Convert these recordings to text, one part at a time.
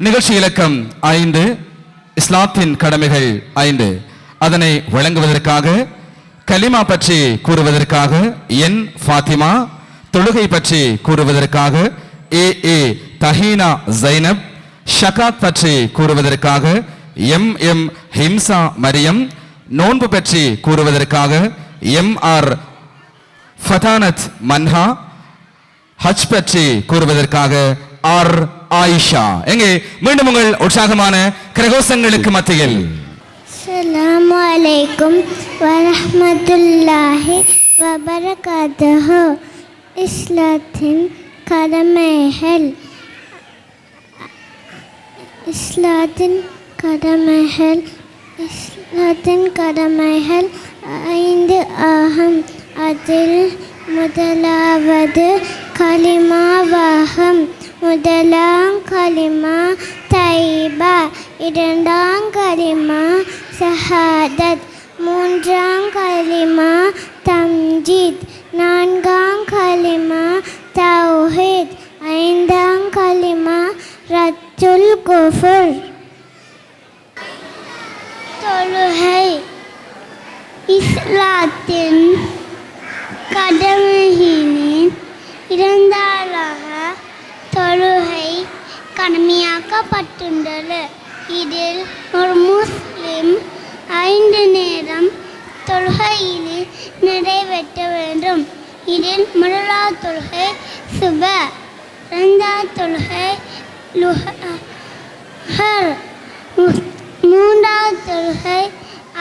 நிகழ்ச்சி இலக்கம் 5 இஸ்லாத்தின் கடமைகள் 5. அதனை வழங்குவதற்காக கலிமா பற்றி கூறுவதற்காக என் ஃபாத்திமா, தொழுகை பற்றி கூறுவதற்காக ஏ தஹீனா ஜைனப், ஷகாத் பற்றி கூறுவதற்காக எம் ஹிம்சா மரியம், நோன்பு பற்றி கூறுவதற்காக MR ஃபதானத் மன்ஹா, ஹஜ் பற்றி கூறுவதற்காக R ஆயிஷா. எங்கே மீண்டும் உங்கள் உற்சாகமான கரகோஷங்களுக்கு மத்தியில் அஸ்ஸலாமு அலைக்கும் வரஹ்மத்துல்லாஹி வபரகாத்துஹு. இஸ்லாத்தின் கடமைகள். இஸ்லாத்தின் கடமைகள் 5 ஆகும். அதில் முதலாவது கலிமாவாகும். முதலாம் கலிமா தைபா, இரண்டாம் கலிமா ஷஹாதத், மூன்றாம் கலிமா தம்ஜீத், நான்காம் கலிமா தௌஹீத், ஐந்தாம் கலிமா ரத்துல் குஃபர். தொழுகை இஸ்லாத்தின் கடமைகளின் இரண்டாளாக தொழுகை கடமையாக்கப்பட்டுள்ளது. இதில் ஒரு முஸ்லிம் 5 நேரம் தொழுகையினை நிறைவேற்ற வேண்டும். இதில் முதலாவது தொழுகை சுப, இரண்டாவது தொழுகை லுஹர், மூன்றாவது தொழுகை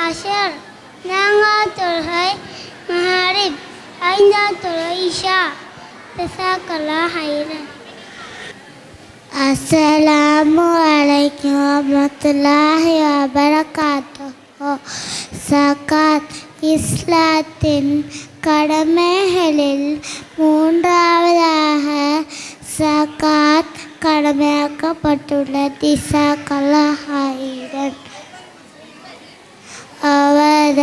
அஷர், நான்காவது தொழுகை மஹரிப், ஐந்தாவது தொழுகை இஷா. ஜஸாக்கல்லாஹு ஹைரன். அஸ்ஸலாமு அலைக்கும் வரஹ்மத்துல்லாஹி வபரகாத்துஹு. ஸகாத் இஸ்லாத்தின் கடமைகளில் மூன்றாவதாக ஸகாத் கடமையாக்கப்பட்டுள்ளது. ஜஸாக்கல்லாஹு ஹைரன். அவர்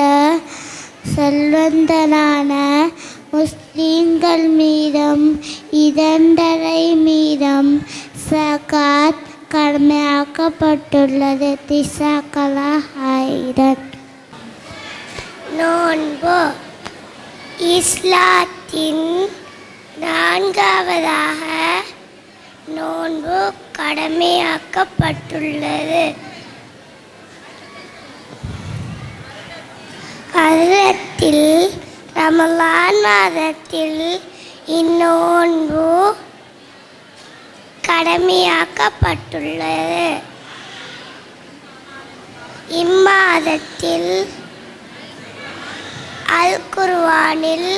செல்வந்தரான முஸ்லிம்கள் மீதும் 2.5 மீதும் ஸகாத் கடமையாக்கப்பட்டுள்ளது. ஜஸாக்கல்லாஹு ஹைரன். நோன்பு இஸ்லாத்தின் 4வதாக நோன்பு கடமையாக்கப்பட்டுள்ளது. ஹஜ்ரத்தில் ரமலான் மாதத்தில் இந்நோன்பு கடமையாக்கப்பட்டுள்ளது. இம்மாதத்தில் அல் குர்ஆனில்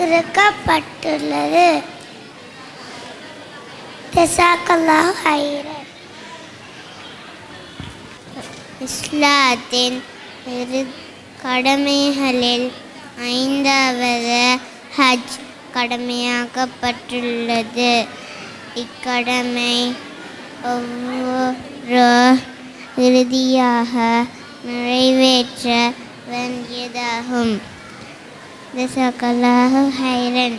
இறக்கப்பட்டுள்ளது. ஜஸாக்கல்லாஹு ஹைரன். இஸ்லாத்தின் கடமைகளில் 5வது ஹஜ் கடமையாக்கப்பட்டுள்ளது. இக்கடமை ஒவ்வொரு இறுதியாக நிறைவேற்ற வேண்டியதாகும். ஜஸாக்கல்லாஹு ஹைரன்.